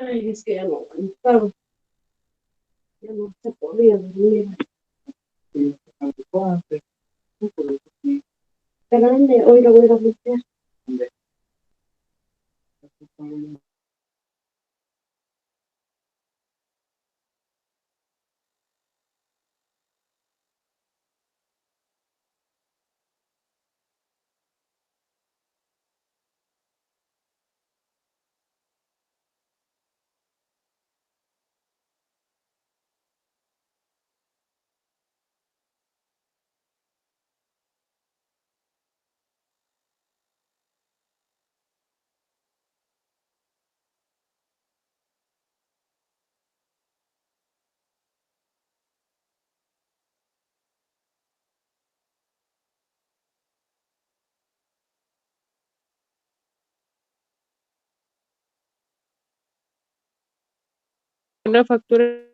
Ay, es que ya no aguantaba, ya no se podía dormir. Grande, hoy lo voy a meter. Una factura.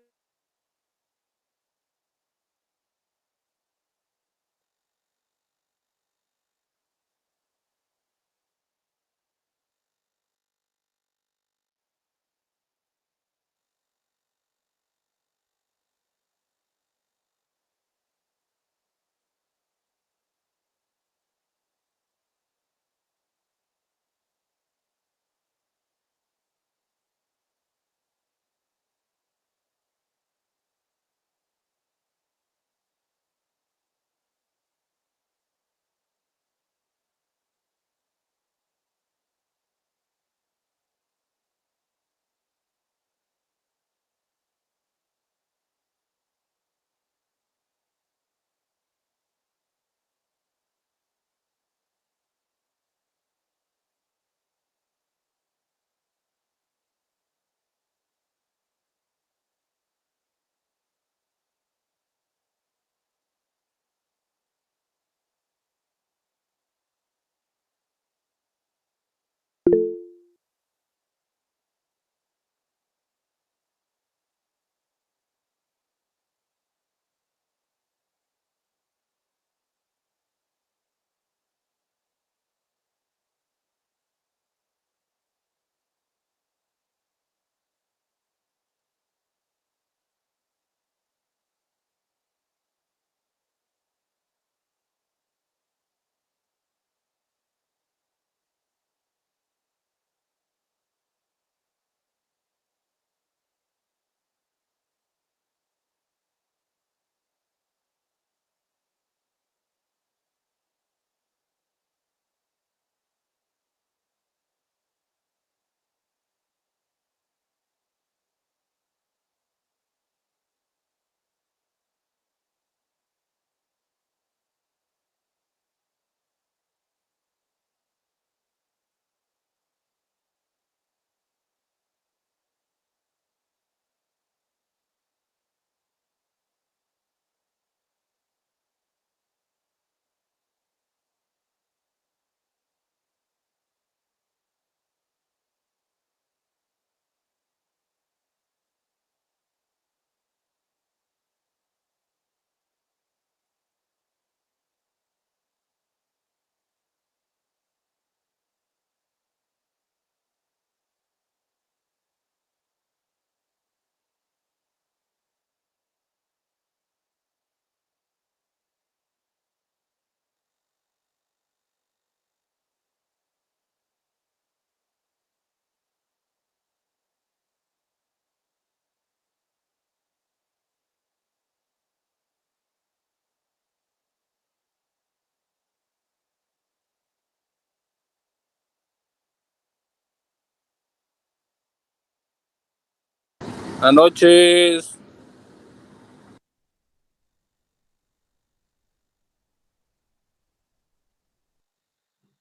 Buenas noches.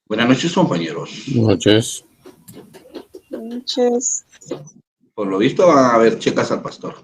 Buenas noches, compañeros. Buenas noches. Buenas noches. Por lo visto van a haber checas al pastor.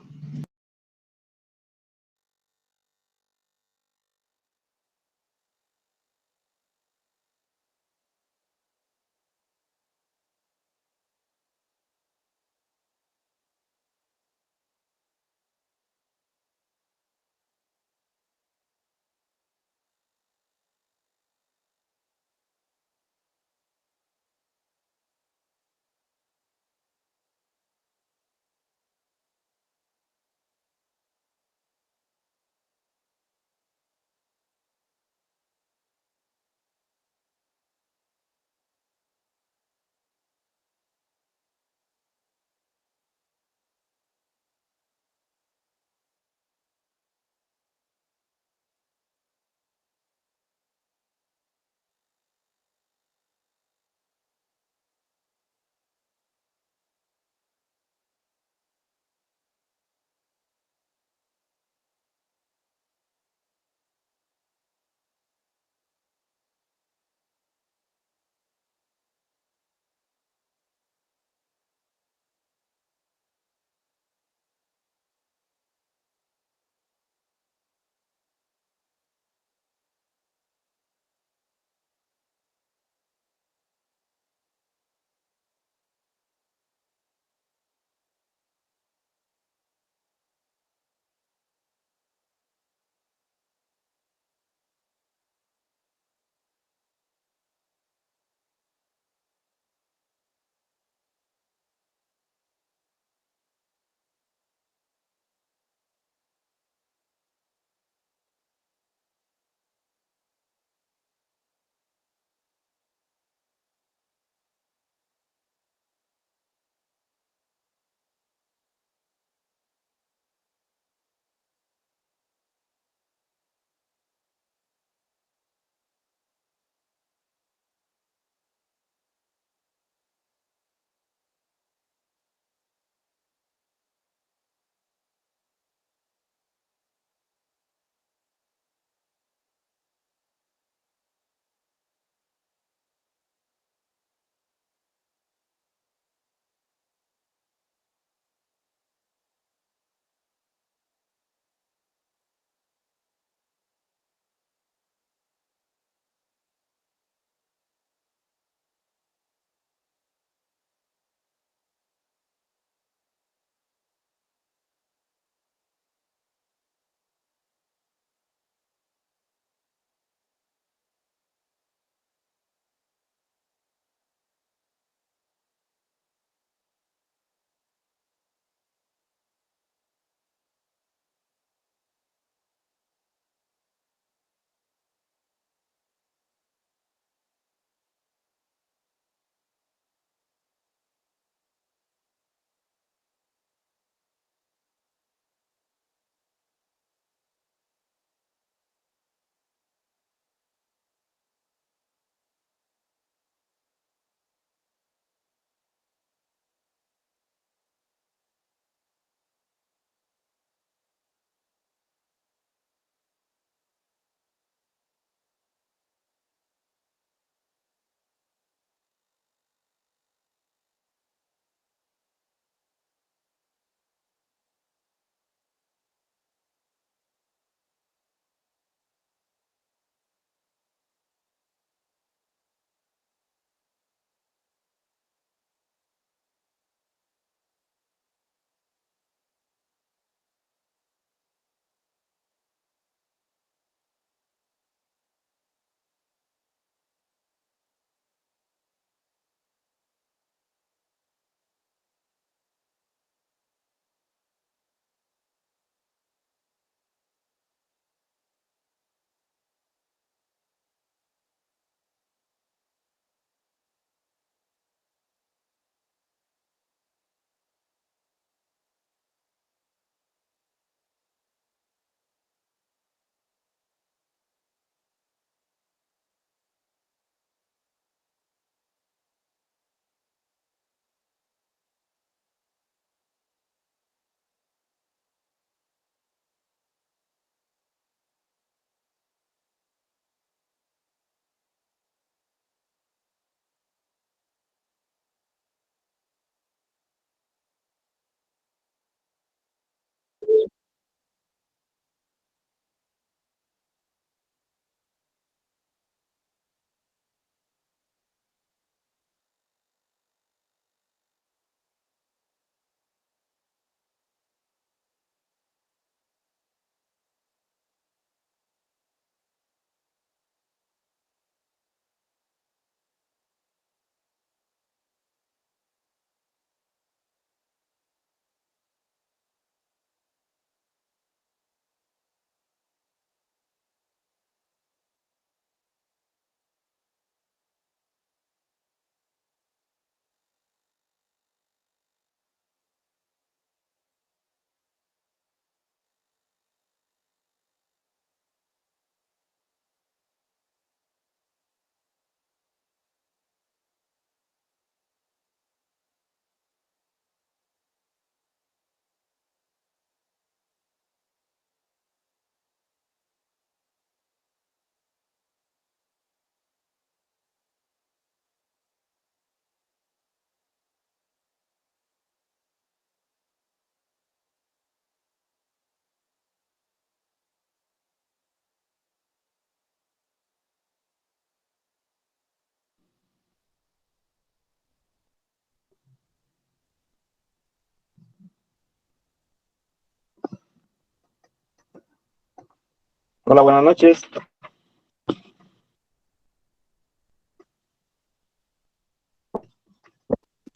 Hola, buenas noches.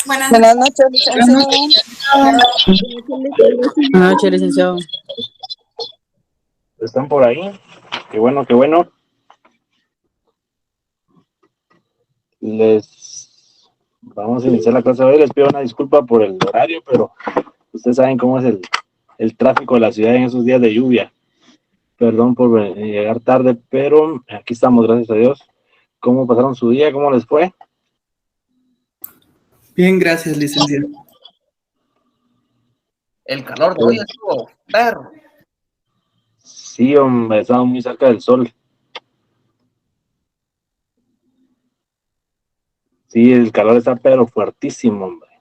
Buenas noches, licenciado. Buenas noches, licenciado. ¿Están por ahí? Qué bueno, qué bueno. Vamos a iniciar la clase de hoy. Les pido una disculpa por el horario, pero ustedes saben cómo es el tráfico de la ciudad en esos días de lluvia. Perdón por llegar tarde, pero aquí estamos, gracias a Dios. ¿Cómo pasaron su día? ¿Cómo les fue? Bien, gracias, licenciado. El calor de hoy estuvo perro. Sí, hombre, estamos muy cerca del sol. Sí, el calor está pero fuertísimo, hombre.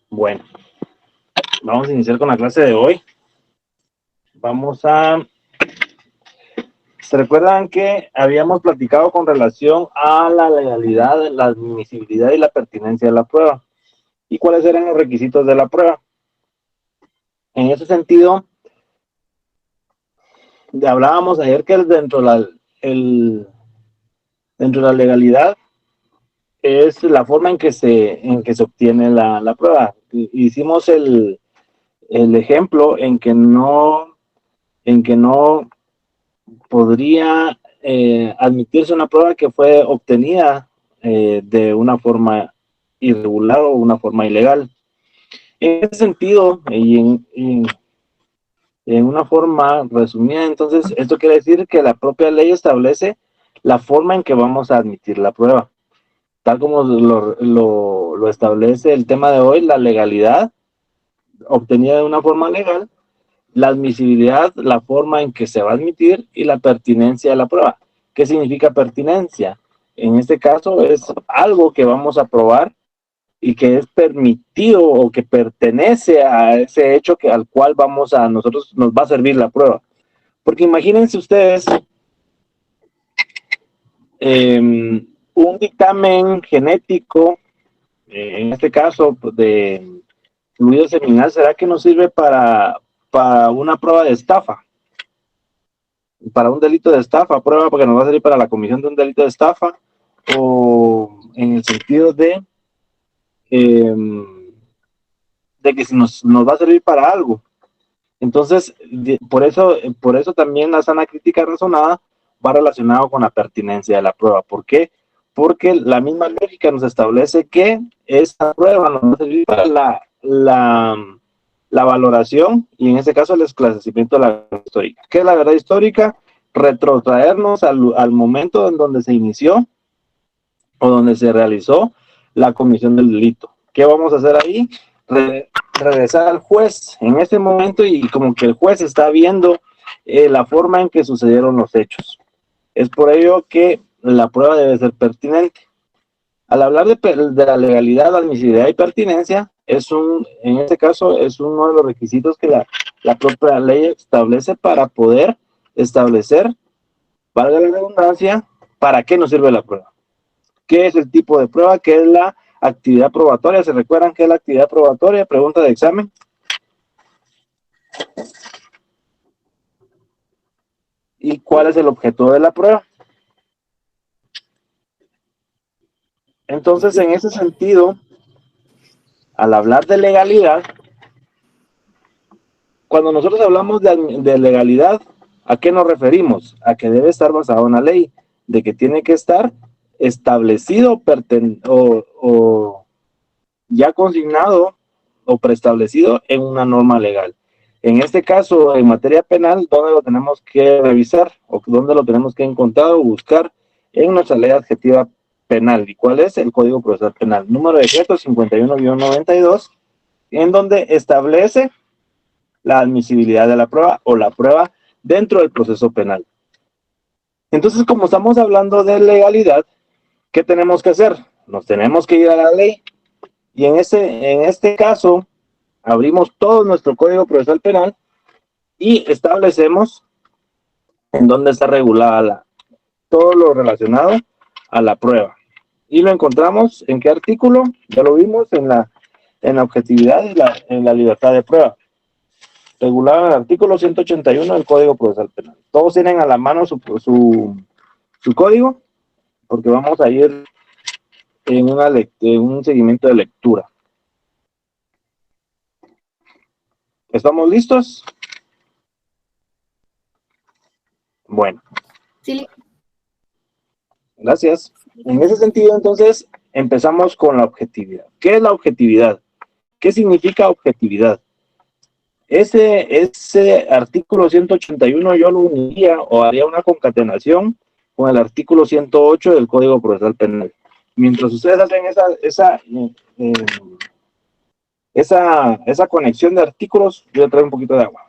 Bueno, vamos a iniciar con la clase de hoy. ¿Se recuerdan que habíamos platicado con relación a la legalidad, la admisibilidad y la pertinencia de la prueba? ¿Y cuáles eran los requisitos de la prueba? En ese sentido, hablábamos ayer que dentro de la legalidad es la forma en que se obtiene la prueba. Hicimos el ejemplo en que no podría admitirse una prueba que fue obtenida de una forma irregular o una forma ilegal. En ese sentido, y en una forma resumida, entonces, esto quiere decir que la propia ley establece la forma en que vamos a admitir la prueba. Tal como lo establece el tema de hoy, la legalidad obtenida de una forma legal, la admisibilidad, la forma en que se va a admitir, y la pertinencia de la prueba. ¿Qué significa pertinencia? En este caso es algo que vamos a probar y que es permitido o que pertenece a ese hecho al cual nosotros nos va a servir la prueba. Porque imagínense ustedes un dictamen genético, en este caso de fluido seminal, ¿será que nos sirve para una prueba de estafa? Para un delito de estafa, prueba porque nos va a servir para la comisión de un delito de estafa, o en el sentido de que si nos va a servir para algo. Entonces, por eso también la sana crítica razonada va relacionado con la pertinencia de la prueba. ¿Por qué? Porque la misma lógica nos establece que esta prueba nos va a servir para la valoración, y en este caso el esclarecimiento de la verdad histórica. ¿Qué es la verdad histórica? Retrotraernos al momento en donde se inició o donde se realizó la comisión del delito. ¿Qué vamos a hacer ahí? Regresar al juez en ese momento, y como que el juez está viendo la forma en que sucedieron los hechos. Es por ello que la prueba debe ser pertinente. Al hablar de la legalidad, admisibilidad y pertinencia, en este caso es uno de los requisitos que la propia ley establece para poder establecer, valga la redundancia, para qué nos sirve la prueba. ¿Qué es el tipo de prueba? ¿Qué es la actividad probatoria? ¿Se recuerdan qué es la actividad probatoria? Pregunta de examen. ¿Y cuál es el objeto de la prueba? Entonces, en ese sentido, al hablar de legalidad, cuando nosotros hablamos de legalidad, ¿a qué nos referimos? A que debe estar basado en la ley, de que tiene que estar establecido o ya consignado o preestablecido en una norma legal. En este caso, en materia penal, ¿dónde lo tenemos que revisar o dónde lo tenemos que encontrar o buscar? En nuestra ley adjetiva penal. ¿Y cuál es? El Código Procesal Penal, número de decreto 51-92, en donde establece la admisibilidad de la prueba o la prueba dentro del proceso penal. Entonces, como estamos hablando de legalidad, ¿qué tenemos que hacer? Nos tenemos que ir a la ley, y en este caso abrimos todo nuestro Código Procesal Penal y establecemos en dónde está regulada todo lo relacionado a la prueba. Y lo encontramos en qué artículo, ya lo vimos, en la objetividad y en la libertad de prueba. regulado en el artículo 181 del Código Procesal Penal. Todos tienen a la mano su código, porque vamos a ir en un seguimiento de lectura. ¿Estamos listos? Bueno. Sí. Gracias. En ese sentido, entonces, empezamos con la objetividad. ¿Qué es la objetividad? ¿Qué significa objetividad? Ese artículo 181 yo lo uniría o haría una concatenación con el artículo 108 del Código Procesal Penal. Mientras ustedes hacen esa conexión de artículos, yo traigo un poquito de agua.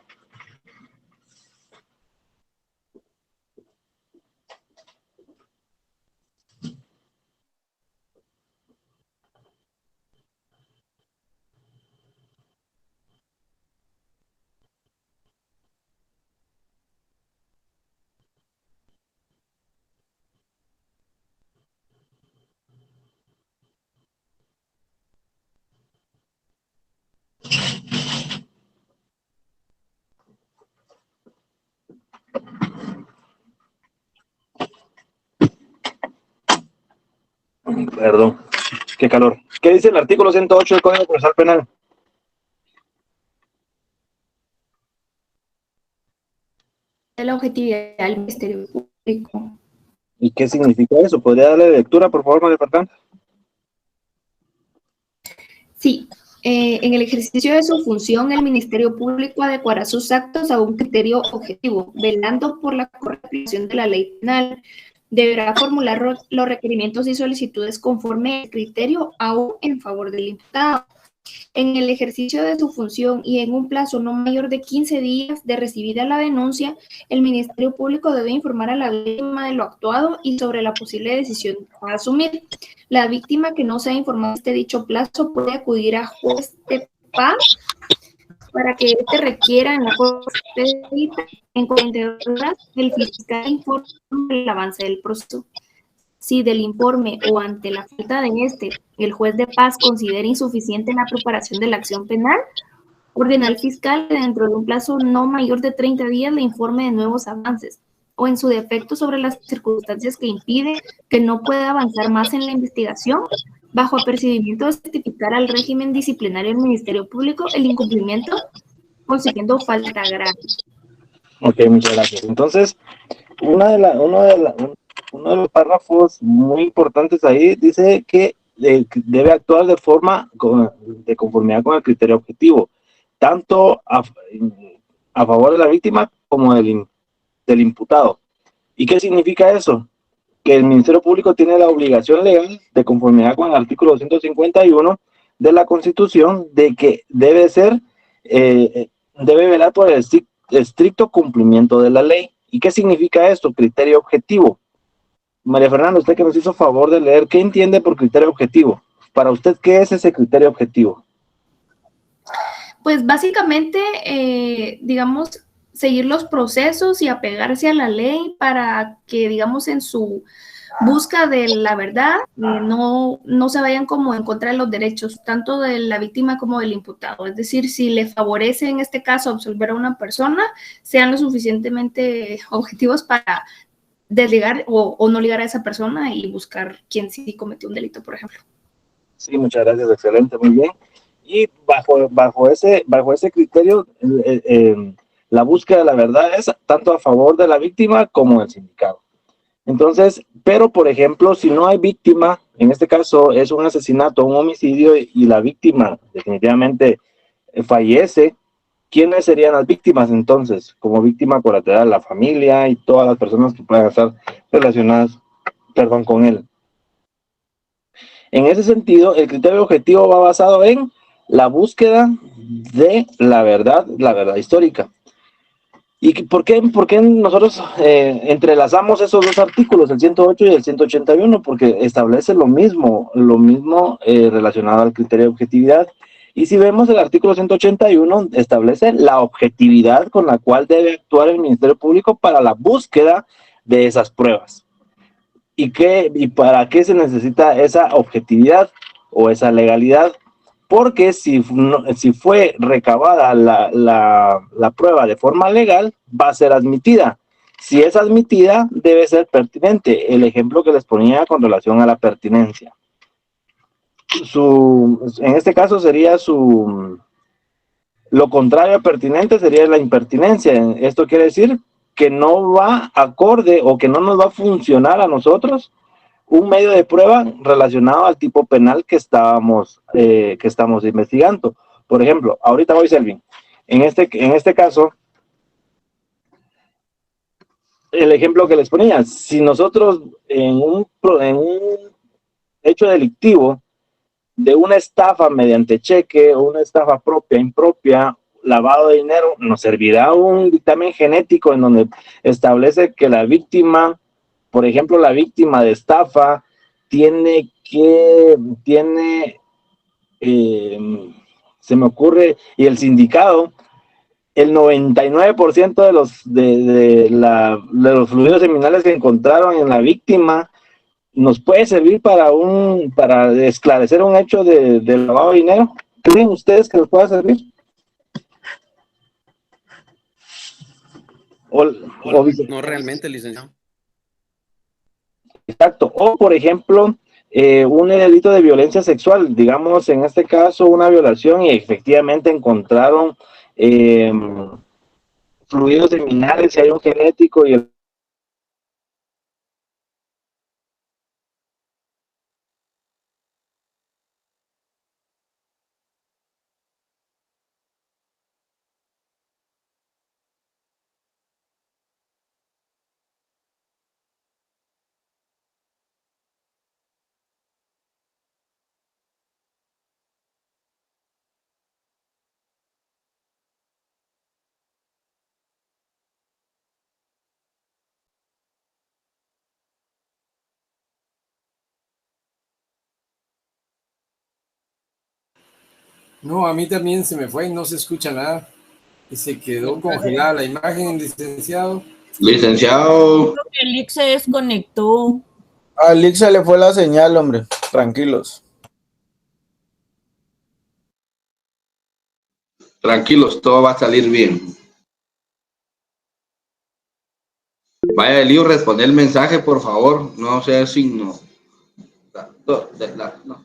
Perdón, qué calor. ¿Qué dice el artículo 108 del Código Procesal Penal? De la objetividad del Ministerio Público. ¿Y qué significa eso? ¿Podría darle lectura, por favor, María Fernanda? Sí. En el ejercicio de su función, el Ministerio Público adecuará sus actos a un criterio objetivo, velando por la correcta aplicación de la ley penal. Deberá formular los requerimientos y solicitudes conforme al criterio aún en favor del imputado. En el ejercicio de su función y en un plazo no mayor de 15 días de recibida la denuncia, el Ministerio Público debe informar a la víctima de lo actuado y sobre la posible decisión a asumir. La víctima que no sea informada de dicho plazo puede acudir a juez de paz para que éste requiera en la corte en 42 horas el fiscal informe del avance del proceso. Si del informe o ante la falta de este, el juez de paz considera insuficiente la preparación de la acción penal, ordena al fiscal que dentro de un plazo no mayor de 30 días le informe de nuevos avances o en su defecto sobre las circunstancias que impide que no pueda avanzar más en la investigación, bajo apercibimiento de certificar al régimen disciplinario del Ministerio Público el incumplimiento consiguiendo falta grave. Ok, muchas gracias. Entonces, uno de los párrafos muy importantes ahí dice que debe actuar de conformidad con el criterio objetivo, tanto a favor de la víctima como del imputado. ¿Y qué significa eso? Que el Ministerio Público tiene la obligación legal, de conformidad con el artículo 251 de la Constitución, de que debe velar por el estricto cumplimiento de la ley. ¿Y qué significa esto? Criterio objetivo. María Fernanda, usted que nos hizo favor de leer, ¿qué entiende por criterio objetivo? Para usted, ¿qué es ese criterio objetivo? Pues básicamente, digamos, seguir los procesos y apegarse a la ley para que, digamos, en su busca de la verdad, no se vayan como en contra de los derechos, tanto de la víctima como del imputado. Es decir, si le favorece en este caso absolver a una persona, sean lo suficientemente objetivos para desligar o no ligar a esa persona y buscar quién sí cometió un delito, por ejemplo. Sí, muchas gracias, excelente, muy bien. Y bajo ese criterio, la búsqueda de la verdad es tanto a favor de la víctima como del sindicado. Entonces, pero por ejemplo, si no hay víctima, en este caso es un asesinato, un homicidio y la víctima definitivamente fallece, ¿quiénes serían las víctimas entonces? Como víctima colateral, la familia y todas las personas que puedan estar relacionadas, con él. En ese sentido, el criterio objetivo va basado en la búsqueda de la verdad histórica. ¿Y por qué nosotros entrelazamos esos dos artículos, el 108 y el 181? Porque establece lo mismo relacionado al criterio de objetividad. Y si vemos el artículo 181, establece la objetividad con la cual debe actuar el Ministerio Público para la búsqueda de esas pruebas. ¿Y para qué se necesita esa objetividad o esa legalidad? porque si fue recabada la prueba de forma legal, va a ser admitida. Si es admitida, debe ser pertinente. El ejemplo que les ponía con relación a la pertinencia. En este caso sería lo contrario a pertinente sería la impertinencia. Esto quiere decir que no va acorde o que no nos va a funcionar a nosotros un medio de prueba relacionado al tipo penal que estamos investigando. Por ejemplo, ahorita voy, Selvin. En este caso, el ejemplo que les ponía, si nosotros en un hecho delictivo de una estafa mediante cheque o una estafa propia, impropia, lavado de dinero, nos servirá un dictamen genético en donde establece que la víctima, por ejemplo, la víctima de estafa, se me ocurre, y el sindicado, el 99% de los fluidos seminales que encontraron en la víctima nos puede servir para esclarecer un hecho de lavado de dinero. ¿Creen ustedes que nos pueda servir? No realmente, licenciado. Exacto. O, por ejemplo, un delito de violencia sexual, digamos, en este caso, una violación y efectivamente encontraron fluidos seminales, si hay un genético y No, a mí también se me fue y no se escucha nada. Y se quedó congelada la imagen, licenciado. Licenciado, El Lick se desconectó. A Lick se le fue la señal, hombre. Tranquilos. tranquilos, todo va a salir bien. Vaya, Elio, responder el mensaje, por favor. No sea signo. No.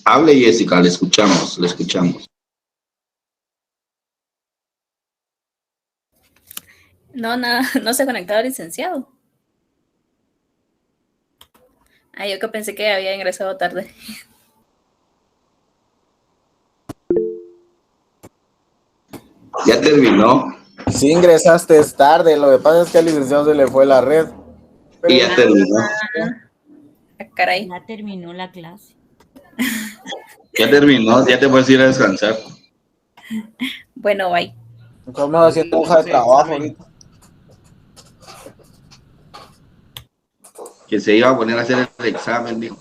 Hable, Jessica, le escuchamos, le escuchamos. No, nada, no se ha conectado el licenciado. Ah, yo que pensé que había ingresado tarde. Ya terminó. Sí ingresaste tarde, lo que pasa es que al licenciado se le fue la red. Y ya terminó. Ah, caray. Ya terminó la clase. Ya terminó, ya te puedes ir a descansar. Bueno, bye. Estamos haciendo hoja de trabajo ahorita. Que se iba a poner a hacer el examen, dijo.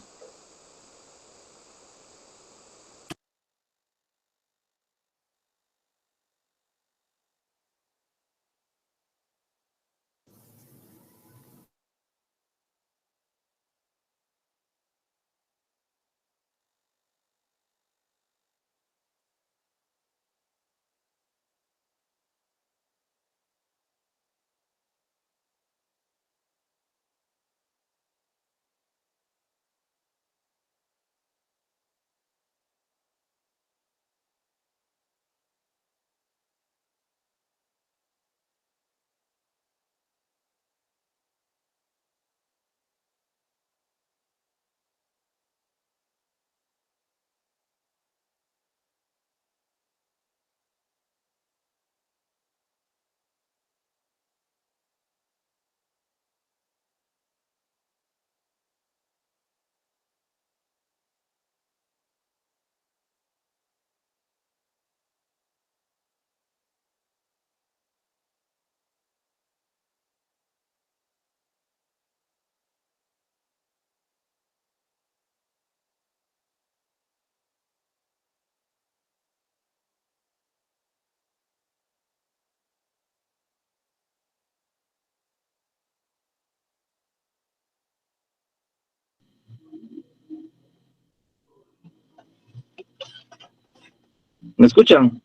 ¿Me escuchan?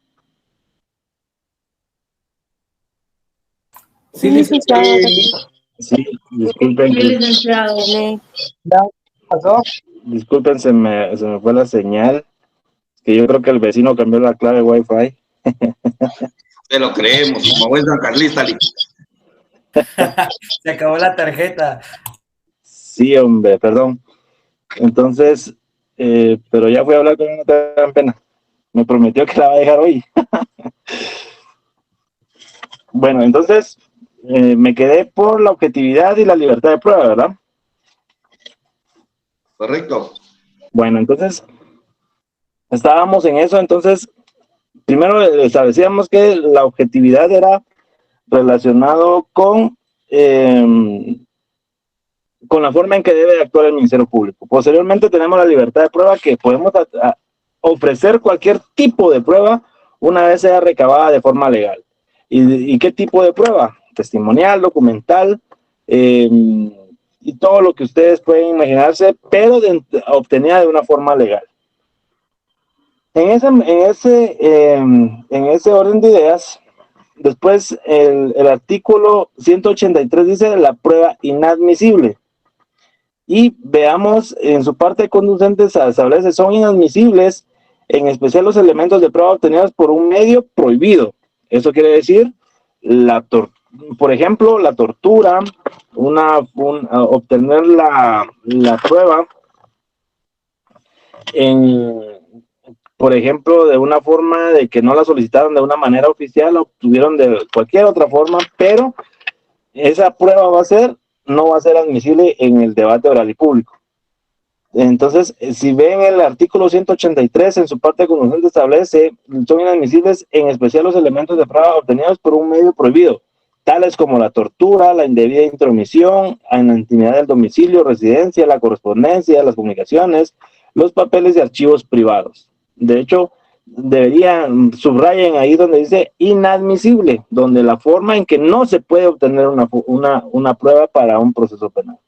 Sí, licenciado. Sí, disculpen. Sí, licenciado. ¿Pasó? Disculpen, se me fue la señal. Que yo creo que el vecino cambió la clave Wi-Fi. Te lo creemos, como es San Carlista. Se acabó la tarjeta. Sí, hombre, perdón. Entonces, pero ya fui a hablar con una tan pena. Me prometió que la va a dejar hoy. Bueno, entonces me quedé por la objetividad y la libertad de prueba, ¿verdad? Correcto. Bueno, entonces estábamos en eso. Entonces, primero establecíamos que la objetividad era relacionado con la forma en que debe actuar el Ministerio Público. Posteriormente tenemos la libertad de prueba, que podemos ofrecer cualquier tipo de prueba una vez sea recabada de forma legal. ¿Y qué tipo de prueba? Testimonial, documental, y todo lo que ustedes pueden imaginarse, pero obtenida de una forma legal. En ese orden de ideas, después el artículo 183 dice la prueba inadmisible. Y veamos, en su parte conducente se establece, son inadmisibles, en especial los elementos de prueba obtenidos por un medio prohibido. Eso quiere decir, por ejemplo, la tortura, obtener la prueba por ejemplo, de una forma de que no la solicitaron de una manera oficial, la obtuvieron de cualquier otra forma, pero esa prueba no va a ser admisible en el debate oral y público. Entonces, si ven el artículo 183, en su parte conducente establece, son inadmisibles en especial los elementos de prueba obtenidos por un medio prohibido, tales como la tortura, la indebida intromisión en la intimidad del domicilio, residencia, la correspondencia, las comunicaciones, los papeles y archivos privados. De hecho, subrayen ahí donde dice inadmisible, donde la forma en que no se puede obtener una prueba para un proceso penal.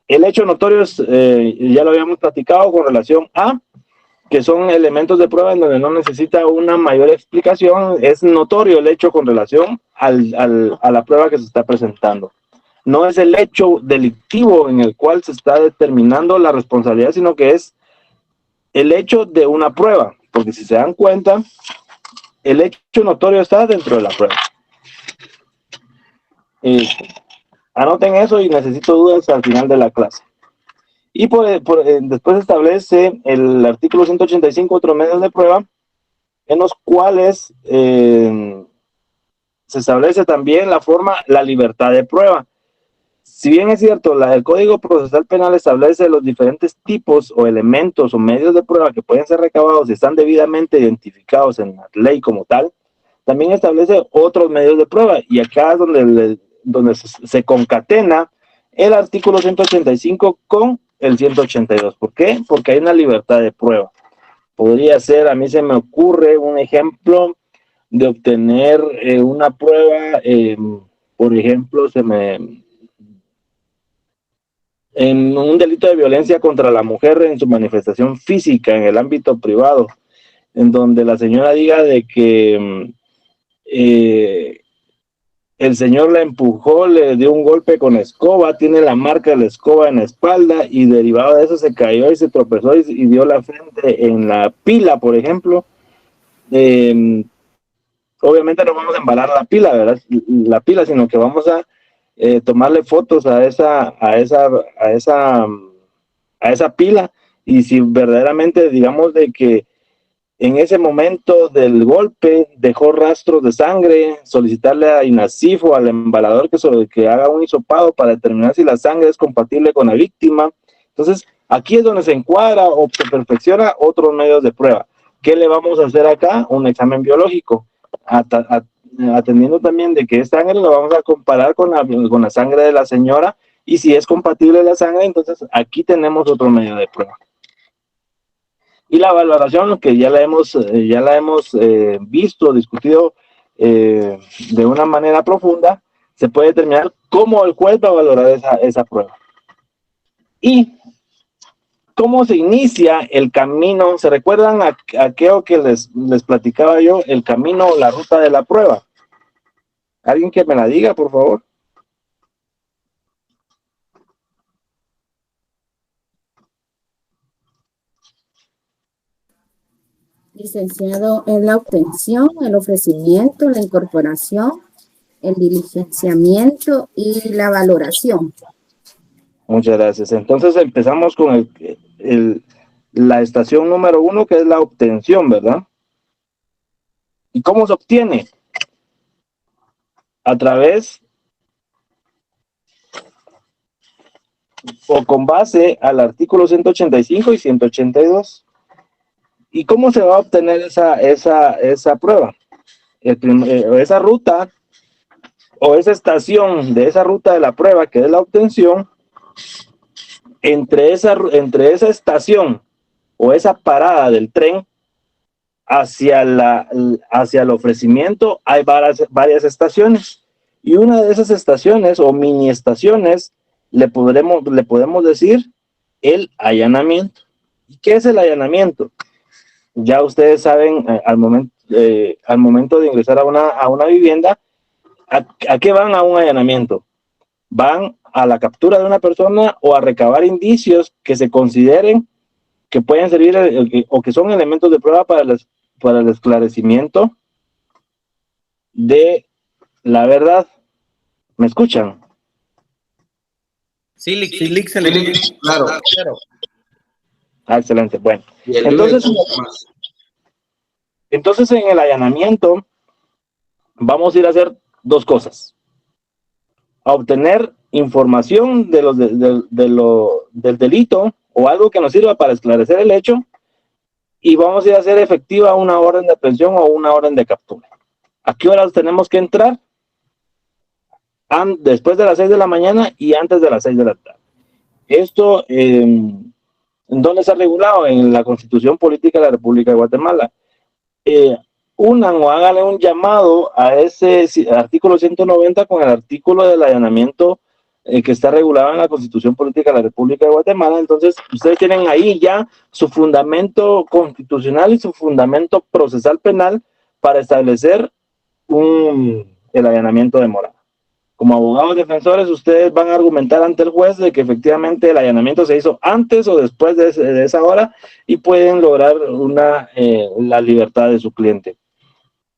El hecho notorio ya lo habíamos platicado con relación a que son elementos de prueba en donde no necesita una mayor explicación, es notorio el hecho con relación a la prueba que se está presentando. No es el hecho delictivo en el cual se está determinando la responsabilidad, sino que es el hecho de una prueba, porque si se dan cuenta, el hecho notorio está dentro de la prueba. Anoten eso y necesito dudas al final de la clase. Y después establece el artículo 185 otros medios de prueba, en los cuales se establece también la libertad de prueba. Si bien es cierto, el Código Procesal Penal establece los diferentes tipos o elementos o medios de prueba que pueden ser recabados y están debidamente identificados en la ley como tal, también establece otros medios de prueba, y acá es donde se concatena el artículo 185 con el 182. ¿Por qué? Porque hay una libertad de prueba. Podría ser, a mí se me ocurre un ejemplo de obtener una prueba, por ejemplo, en un delito de violencia contra la mujer en su manifestación física en el ámbito privado, en donde la señora diga de que el señor la empujó, le dio un golpe con escoba, tiene la marca de la escoba en la espalda y derivado de eso se cayó y se tropezó y dio la frente en la pila, por ejemplo. Obviamente no vamos a embalar la pila, ¿verdad? La pila, sino que vamos a tomarle fotos a esa pila, y si verdaderamente digamos de que en ese momento del golpe dejó rastros de sangre, solicitarle a INASIF o al embalador que haga un hisopado para determinar si la sangre es compatible con la víctima. Entonces, aquí es donde se encuadra o se perfecciona otros medios de prueba. ¿Qué le vamos a hacer acá? Un examen biológico, atendiendo también de que esta sangre lo vamos a comparar con la sangre de la señora, y si es compatible la sangre, entonces aquí tenemos otro medio de prueba. Y la valoración, que ya la hemos visto, discutido de una manera profunda, se puede determinar cómo el juez va a valorar esa prueba. Y cómo se inicia el camino. ¿Se recuerdan aquello que les platicaba yo, el camino, la ruta de la prueba? ¿Alguien que me la diga, por favor? Licenciado, en la obtención, el ofrecimiento, la incorporación, el diligenciamiento y la valoración. Muchas gracias. Entonces empezamos con la estación número 1, que es la obtención, ¿verdad? ¿Y cómo se obtiene? A través o con base al artículo 185 y 182. ¿Y cómo se va a obtener esa prueba? Esa ruta o esa estación de esa ruta de la prueba, que es la obtención, entre esa estación o esa parada del tren hacia el ofrecimiento hay varias estaciones, y una de esas estaciones o mini estaciones le podemos decir el allanamiento. ¿Y qué es el allanamiento? Ya ustedes saben, al momento de ingresar a una vivienda, ¿a qué van a un allanamiento? Van a la captura de una persona o a recabar indicios que se consideren que pueden servir o que son elementos de prueba para el esclarecimiento de la verdad. ¿Me escuchan? Sí, claro. Ah, excelente. Bueno, entonces en el allanamiento vamos a ir a hacer dos cosas: a obtener información del delito o algo que nos sirva para esclarecer el hecho, y vamos a ir a hacer efectiva una orden de aprehensión o una orden de captura. ¿A qué horas tenemos que entrar? Después de las 6 de la mañana y antes de las 6 de la tarde. Esto, ¿en dónde está regulado? En la Constitución Política de la República de Guatemala. Unan o háganle un llamado a ese artículo 190 con el artículo del allanamiento que está regulado en la Constitución Política de la República de Guatemala. Entonces, ustedes tienen ahí ya su fundamento constitucional y su fundamento procesal penal para establecer el allanamiento de morada. Como abogados defensores, ustedes van a argumentar ante el juez de que efectivamente el allanamiento se hizo antes o después de esa hora y pueden lograr la libertad de su cliente,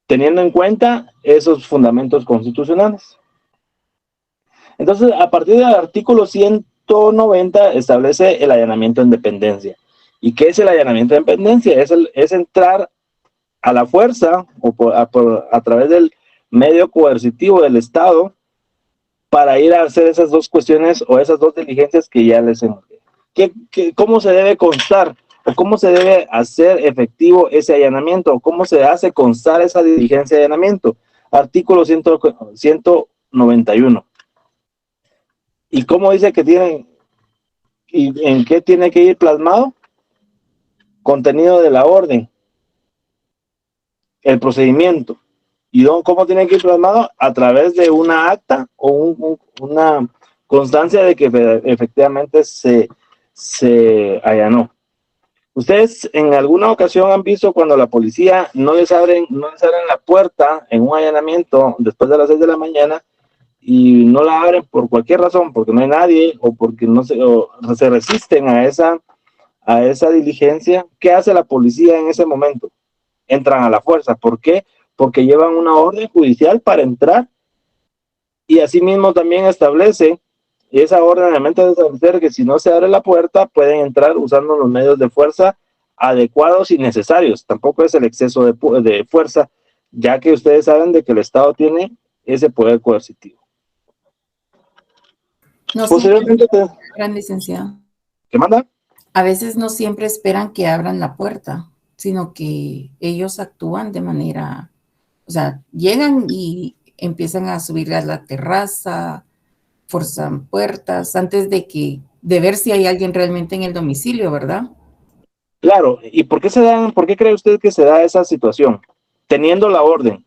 teniendo en cuenta esos fundamentos constitucionales. Entonces, a partir del artículo 190 establece el allanamiento en dependencia. ¿Y qué es el allanamiento en dependencia? Es entrar a la fuerza o a través del medio coercitivo del Estado para ir a hacer esas dos cuestiones o esas dos diligencias que ya les envié. ¿Cómo se debe constar o cómo se debe hacer efectivo ese allanamiento o cómo se hace constar esa diligencia de allanamiento? Artículo 191. ¿Y cómo dice que tienen y en qué tiene que ir plasmado? Contenido de la orden, el procedimiento. ¿Y cómo tiene que ir plasmado? A través de una acta o una constancia de que efectivamente se allanó. Ustedes en alguna ocasión han visto cuando la policía no les abren la puerta en un allanamiento después de las 6 de la mañana y no la abren por cualquier razón, porque no hay nadie o porque se resisten a esa diligencia. ¿Qué hace la policía en ese momento? Entran a la fuerza. ¿Por qué? Porque llevan una orden judicial para entrar y asimismo también establece esa orden de establecer que si no se abre la puerta pueden entrar usando los medios de fuerza adecuados y necesarios. Tampoco es el exceso de fuerza, ya que ustedes saben de que el Estado tiene ese poder coercitivo. No Posteriormente, esperan, licenciado. ¿Qué manda? A veces no siempre esperan que abran la puerta, sino que ellos actúan de manera, o sea, llegan y empiezan a subir a la terraza, forzan puertas antes de ver si hay alguien realmente en el domicilio, ¿verdad? Claro, ¿y por qué cree usted que se da esa situación? Teniendo la orden.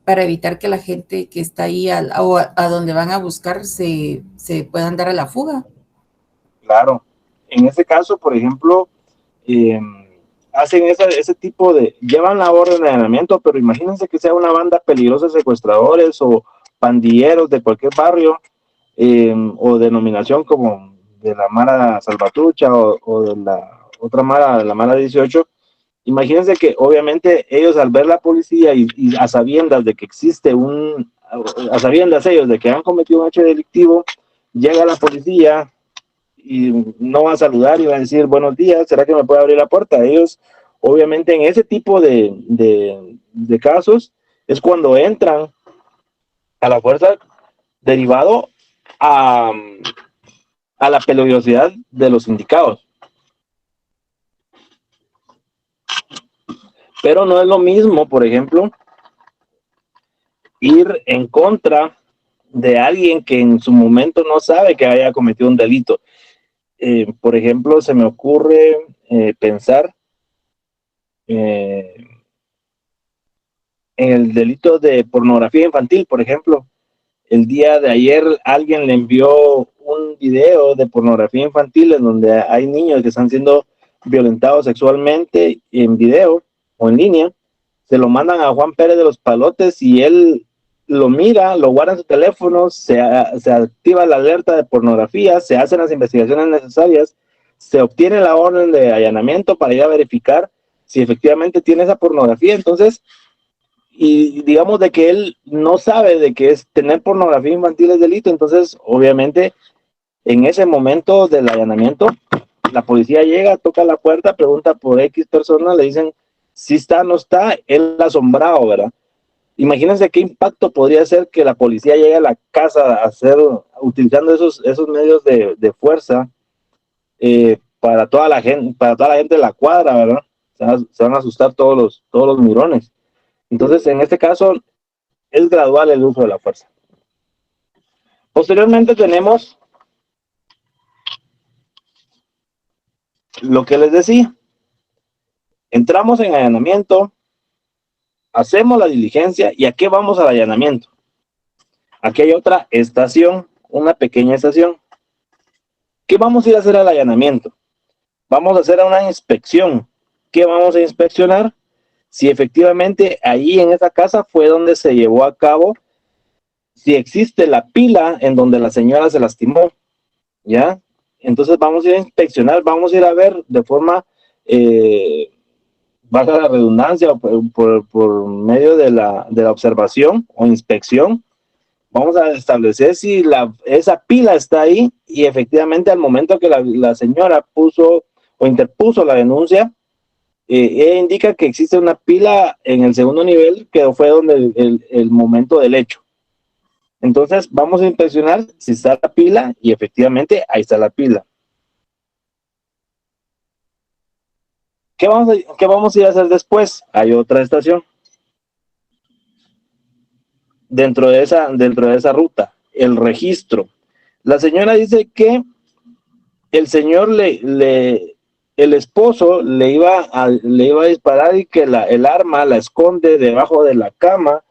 Para evitar que la gente que está ahí o a donde van a buscar se puedan dar a la fuga. Claro, en este caso, por ejemplo, hacen ese tipo llevan la orden de allanamiento, pero imagínense que sea una banda peligrosa de secuestradores o pandilleros de cualquier barrio, o denominación como de la Mara Salvatrucha o de la otra Mara, la Mara 18. Imagínense que obviamente ellos al ver la policía y a sabiendas de que existe a sabiendas ellos de que han cometido un hecho delictivo, llega la policía y no va a saludar y va a decir buenos días, ¿será que me puede abrir la puerta? Ellos obviamente en ese tipo de casos es cuando entran a la fuerza derivado a la peligrosidad de los indicados. Pero no es lo mismo, por ejemplo, ir en contra de alguien que en su momento no sabe que haya cometido un delito. Por ejemplo, se me ocurre pensar en el delito de pornografía infantil, por ejemplo. El día de ayer alguien le envió un video de pornografía infantil en donde hay niños que están siendo violentados sexualmente en video o en línea. Se lo mandan a Juan Pérez de los Palotes y él lo mira, lo guarda en su teléfono, se activa la alerta de pornografía, se hacen las investigaciones necesarias, se obtiene la orden de allanamiento para ir a verificar si efectivamente tiene esa pornografía. Entonces, y digamos de que él no sabe de que tener pornografía infantil es delito, entonces obviamente en ese momento del allanamiento la policía llega, toca la puerta, pregunta por X persona, le dicen si está, no está, él asombrado, ¿verdad? Imagínense qué impacto podría ser que la policía llegue a la casa utilizando esos medios de fuerza para toda la gente de la cuadra, ¿verdad? Se van a asustar todos los mirones. Entonces, en este caso, es gradual el uso de la fuerza. Posteriormente tenemos lo que les decía. Entramos en allanamiento, hacemos la diligencia, ¿y a qué vamos al allanamiento? Aquí hay otra estación, una pequeña estación. ¿Qué vamos a ir a hacer al allanamiento? Vamos a hacer una inspección. ¿Qué vamos a inspeccionar? Si efectivamente ahí en esa casa fue donde se llevó a cabo, si existe la pila en donde la señora se lastimó, ¿ya? Entonces vamos a ir a inspeccionar, vamos a ir a ver de forma, valga la redundancia, por medio de la observación o inspección, vamos a establecer si esa pila está ahí y efectivamente al momento que la señora puso o interpuso la denuncia, ella indica que existe una pila en el segundo nivel que fue donde el momento del hecho. Entonces vamos a inspeccionar si está la pila y efectivamente ahí está la pila. ¿Qué vamos a ir a hacer después? Hay otra estación dentro de esa ruta, el registro. La señora dice que el señor el esposo le iba a disparar y que el arma la esconde debajo de la cama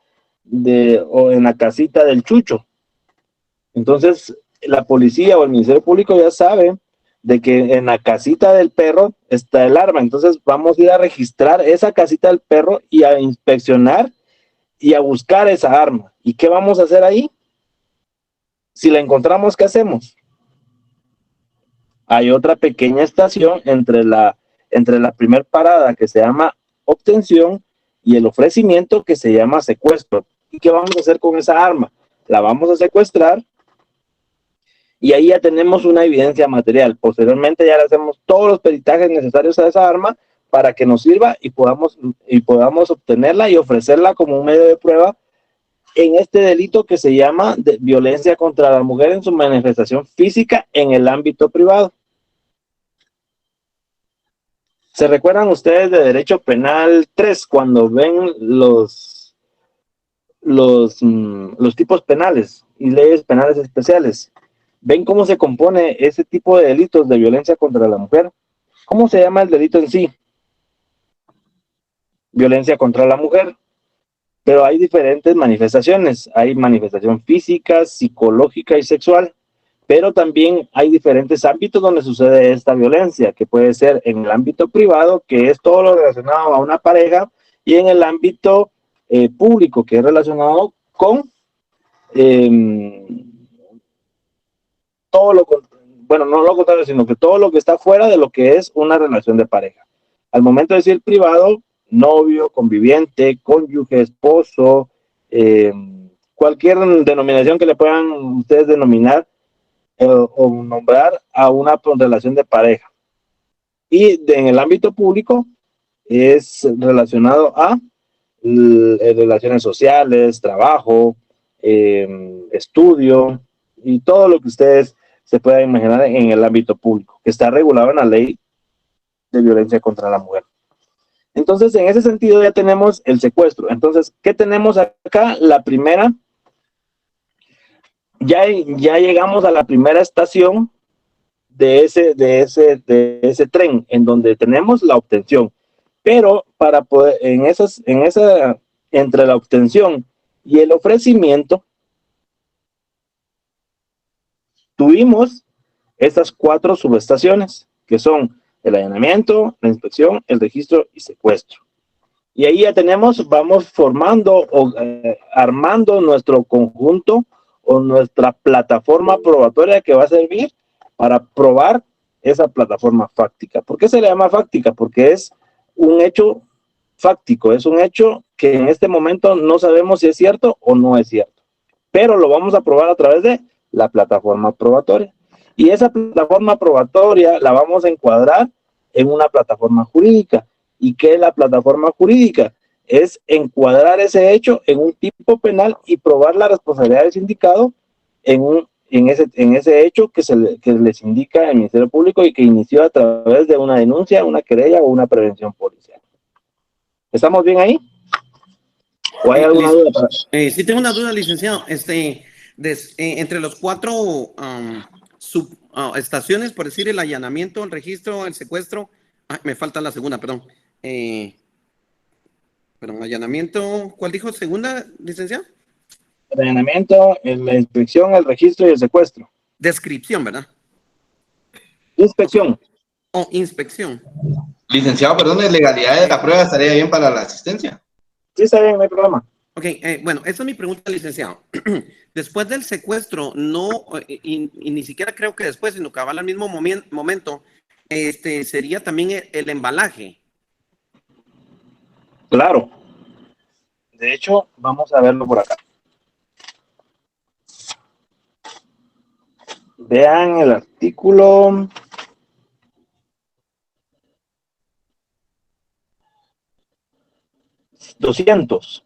o en la casita del chucho. Entonces la policía o el Ministerio Público ya sabe de que en la casita del perro está el arma. Entonces vamos a ir a registrar esa casita del perro y a inspeccionar y a buscar esa arma. ¿Y qué vamos a hacer ahí? Si la encontramos, ¿qué hacemos? Hay otra pequeña estación entre la primer parada que se llama obtención y el ofrecimiento que se llama secuestro. ¿Y qué vamos a hacer con esa arma? La vamos a secuestrar y ahí ya tenemos una evidencia material. Posteriormente ya le hacemos todos los peritajes necesarios a esa arma para que nos sirva y podamos obtenerla y ofrecerla como un medio de prueba en este delito que se llama de violencia contra la mujer en su manifestación física en el ámbito privado. ¿Se recuerdan ustedes de Derecho Penal 3 cuando ven los tipos penales y leyes penales especiales? ¿Ven cómo se compone ese tipo de delitos de violencia contra la mujer? ¿Cómo se llama el delito en sí? Violencia contra la mujer. Pero hay diferentes manifestaciones. Hay manifestación física, psicológica y sexual. Pero también hay diferentes ámbitos donde sucede esta violencia, que puede ser en el ámbito privado, que es todo lo relacionado a una pareja, y en el ámbito público, que es relacionado con todo lo bueno, no lo contrario, sino que todo lo que está fuera de lo que es una relación de pareja. Al momento de decir privado, novio, conviviente, cónyuge, esposo, cualquier denominación que le puedan ustedes denominar o nombrar a una relación de pareja. Y en el ámbito público es relacionado a relaciones sociales, trabajo, estudio y todo lo que ustedes se puedan imaginar en el ámbito público, que está regulado en la ley de violencia contra la mujer. Entonces, en ese sentido ya tenemos el secuestro. Entonces, ¿qué tenemos acá? La primera, ya llegamos a la primera estación de ese tren, en donde tenemos la obtención. Pero para poder, entre la obtención y el ofrecimiento, tuvimos estas 4 subestaciones, que son el allanamiento, la inspección, el registro y secuestro. Y ahí ya vamos formando o armando nuestro conjunto o nuestra plataforma probatoria que va a servir para probar esa plataforma fáctica. ¿Por qué se le llama fáctica? Porque es un hecho fáctico, es un hecho que en este momento no sabemos si es cierto o no es cierto, pero lo vamos a probar a través de la plataforma probatoria. Y esa plataforma probatoria la vamos a encuadrar en una plataforma jurídica. ¿Y qué es la plataforma jurídica? Es encuadrar ese hecho en un tipo penal y probar la responsabilidad del sindicado en ese hecho que les indica el Ministerio Público y que inició a través de una denuncia, una querella o una prevención policial. ¿Estamos bien ahí? ¿O hay alguna duda? Sí tengo una duda, licenciado. Entre los 4 estaciones, por decir, el allanamiento, el registro, el secuestro, me falta la segunda, perdón. Allanamiento, ¿cuál dijo segunda, licenciado? El allanamiento, la inspección, el registro y el secuestro. Descripción, ¿verdad? Inspección. Oh, inspección. Licenciado, perdón, ¿la legalidad de la prueba estaría bien para la asistencia? Sí, está bien, no hay problema. Ok, bueno, esa es mi pregunta, licenciado. después del secuestro, no, y ni siquiera creo que después, sino que va al mismo momento, sería también el embalaje. Claro. De hecho, vamos a verlo por acá. Vean el artículo 200.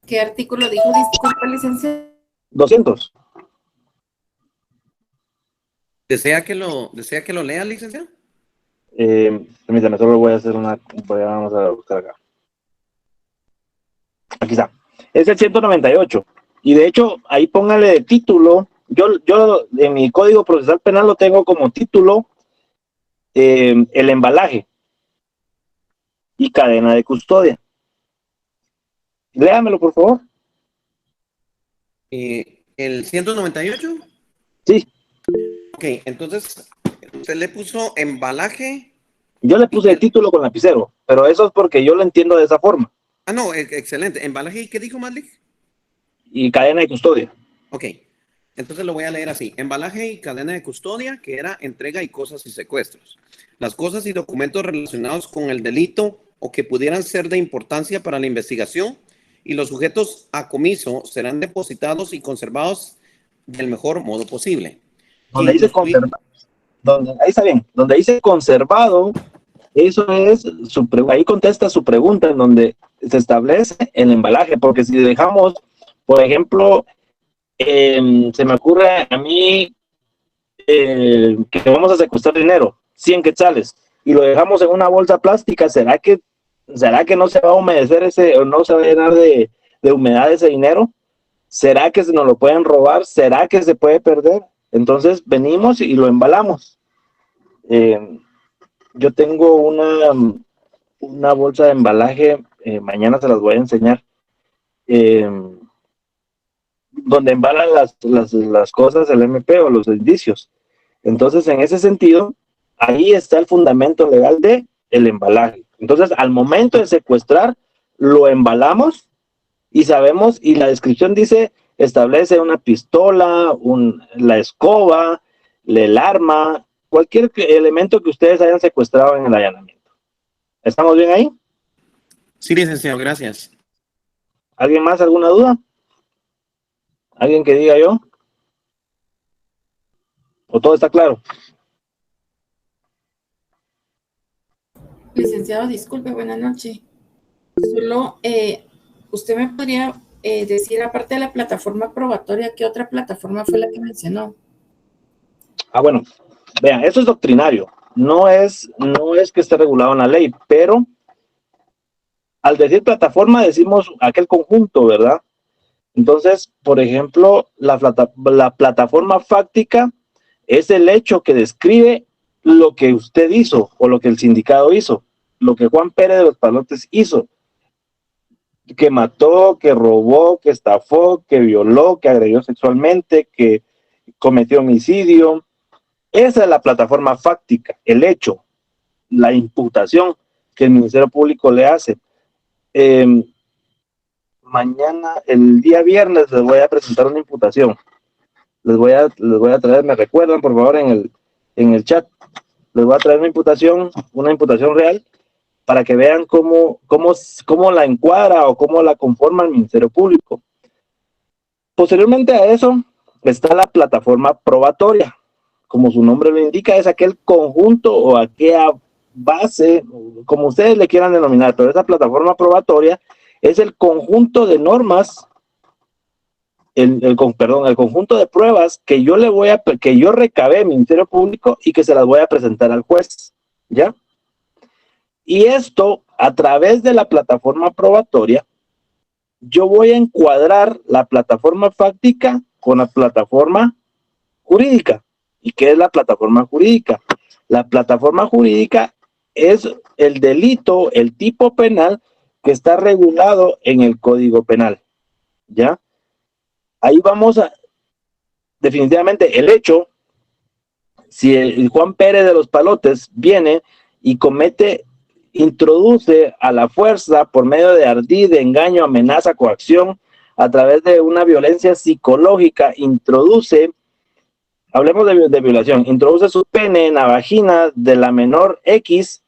¿Qué artículo dijo? Disculpa, licenciado. 200. ¿Desea que lo lea, licenciado? Permítame, solo voy a hacer vamos a buscar acá. Aquí está. Es el 198. Y de hecho, ahí póngale de título. Yo en mi Código Procesal Penal lo tengo como título el embalaje y cadena de custodia. Léamelo, por favor. ¿El 198? Sí. Ok, entonces, usted le puso embalaje. Yo le puse el título con lapicero, pero eso es porque yo lo entiendo de esa forma. Ah, no, excelente. ¿Embalaje y qué dijo Malik? Y cadena de custodia. Ok, entonces lo voy a leer así. Embalaje y cadena de custodia, que era entrega y cosas y secuestros. Las cosas y documentos relacionados con el delito o que pudieran ser de importancia para la investigación y los sujetos a comiso serán depositados y conservados del mejor modo posible. Donde dice conservado, ahí está bien. Donde dice conservado, eso es ahí contesta su pregunta en donde se establece el embalaje, porque si dejamos, por ejemplo, se me ocurre a mí que vamos a secuestrar dinero, 100 quetzales, y lo dejamos en una bolsa plástica, ¿será que no se va a humedecer o no se va a llenar de humedad ese dinero? ¿Será que se nos lo pueden robar? ¿Será que se puede perder? Entonces venimos y lo embalamos. Yo tengo una bolsa de embalaje, mañana se las voy a enseñar, donde embalan las cosas, el MP o los indicios. Entonces, en ese sentido, ahí está el fundamento legal de el embalaje. Entonces, al momento de secuestrar, lo embalamos y sabemos, y la descripción dice, establece una pistola, la escoba, el arma, cualquier elemento que ustedes hayan secuestrado en el allanamiento. ¿Estamos bien ahí? Sí, licenciado, gracias. ¿Alguien más, alguna duda? ¿Alguien que diga yo? ¿O todo está claro? Licenciado, disculpe, buenas noches. Solo, ¿usted me podría decir, aparte de la plataforma probatoria, qué otra plataforma fue la que mencionó? Ah, bueno, vean, eso es doctrinario. No es que esté regulado en la ley, pero al decir plataforma decimos aquel conjunto, ¿verdad? Entonces, por ejemplo, la plataforma fáctica es el hecho que describe lo que usted hizo o lo que el sindicado hizo, lo que Juan Pérez de los Palotes hizo, que mató, que robó, que estafó, que violó, que agredió sexualmente, que cometió homicidio. Esa es la plataforma fáctica, el hecho, la imputación que el Ministerio Público le hace. Mañana, el día viernes, les voy a presentar una imputación. Les voy a traer, me recuerdan, por favor, en el chat. Les voy a traer una imputación real, para que vean cómo la encuadra o cómo la conforma el Ministerio Público. Posteriormente a eso, está la plataforma probatoria. Como su nombre lo indica, es aquel conjunto o aquella base, como ustedes le quieran denominar, pero esa plataforma probatoria es el conjunto de normas, el conjunto de pruebas que yo recabé en el Ministerio Público y que se las voy a presentar al juez, ¿ya? Y esto, a través de la plataforma probatoria, yo voy a encuadrar la plataforma fáctica con la plataforma jurídica. ¿Y qué es la plataforma jurídica? La plataforma jurídica es el delito, el tipo penal que está regulado en el Código Penal, ¿ya? Ahí vamos definitivamente, el hecho, si el Juan Pérez de los Palotes viene y comete introduce a la fuerza por medio de ardid, engaño, amenaza, coacción, a través de una violencia psicológica, introduce, hablemos de violación, introduce su pene en la vagina de la menor X,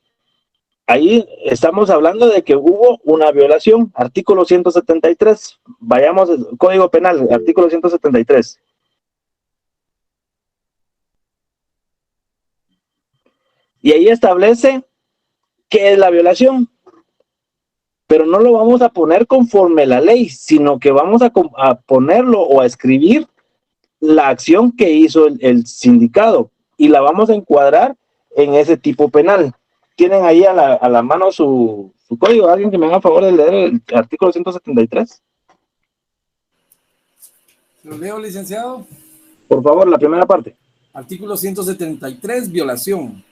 ahí estamos hablando de que hubo una violación, artículo 173, vayamos, Código Penal, artículo 173. Y ahí establece qué es la violación, pero no lo vamos a poner conforme la ley, sino que vamos a ponerlo o a escribir la acción que hizo el sindicado y la vamos a encuadrar en ese tipo penal. ¿Tienen ahí a la mano su código? ¿Alguien que me haga favor de leer el artículo 173? ¿Lo leo, licenciado? Por favor, la primera parte. Artículo 173, violación.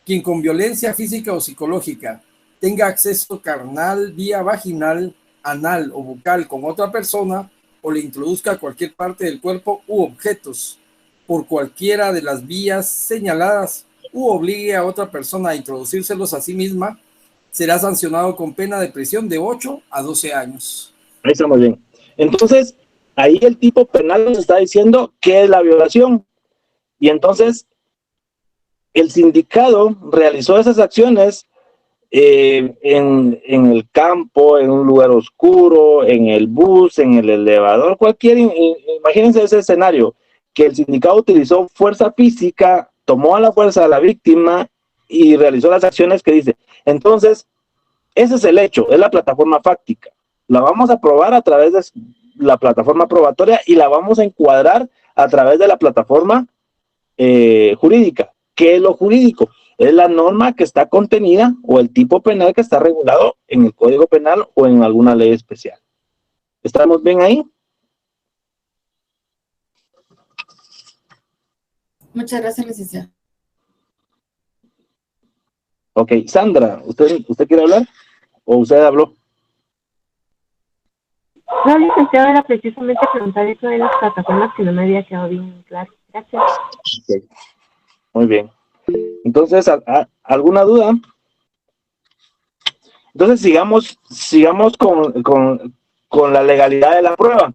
Quien con violencia física o psicológica tenga acceso carnal, vía vaginal, anal o bucal con otra persona o le introduzca cualquier parte del cuerpo u objetos por cualquiera de las vías señaladas u obligue a otra persona a introducírselos a sí misma, será sancionado con pena de prisión de 8 a 12 años. Ahí estamos bien. Entonces, ahí el tipo penal nos está diciendo qué es la violación. Y entonces, el sindicado realizó esas acciones en el campo, en un lugar oscuro, en el bus, en el elevador, imagínense ese escenario, que el sindicado utilizó fuerza física, tomó a la fuerza a la víctima y realizó las acciones que dice. Entonces, ese es el hecho, es la plataforma fáctica. La vamos a probar a través de la plataforma probatoria y la vamos a encuadrar a través de la plataforma jurídica. ¿Qué es lo jurídico? Es la norma que está contenida o el tipo penal que está regulado en el Código Penal o en alguna ley especial. ¿Estamos bien ahí? Muchas gracias, licenciado. Ok, Sandra, ¿usted quiere hablar? ¿O usted habló? No, licenciado, era precisamente preguntar eso de las plataformas que no me había quedado bien claro. Gracias. Okay. Muy bien. Entonces, ¿alguna duda? Entonces, sigamos con la legalidad de la prueba.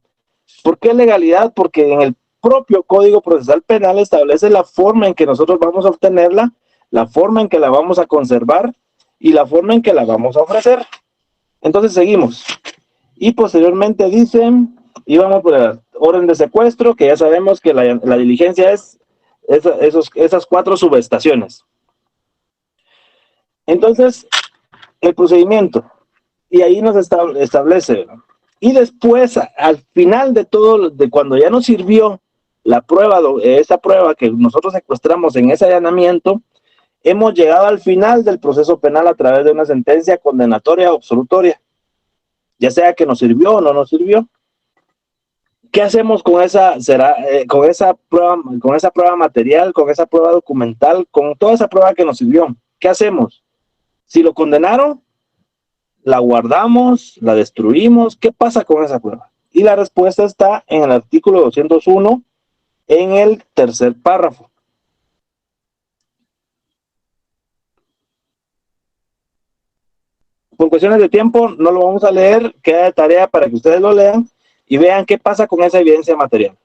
¿Por qué legalidad? Porque en el propio Código Procesal Penal establece la forma en que nosotros vamos a obtenerla, la forma en que la vamos a conservar y la forma en que la vamos a ofrecer. Entonces, seguimos. Y posteriormente dicen, íbamos por el orden de secuestro, que ya sabemos que la diligencia es esas 4 subestaciones. Entonces, el procedimiento, y ahí nos establece, ¿no? Y después, al final de todo, de cuando ya nos sirvió la prueba, esa prueba que nosotros secuestramos en ese allanamiento, hemos llegado al final del proceso penal a través de una sentencia condenatoria o absolutoria, ya sea que nos sirvió o no nos sirvió. ¿Qué hacemos con esa prueba material, con esa prueba documental, con toda esa prueba que nos sirvió? ¿Qué hacemos? Si lo condenaron, la guardamos, la destruimos. ¿Qué pasa con esa prueba? Y la respuesta está en el artículo 201, en el tercer párrafo. Por cuestiones de tiempo, no lo vamos a leer, queda de tarea para que ustedes lo lean y vean qué pasa con esa evidencia material.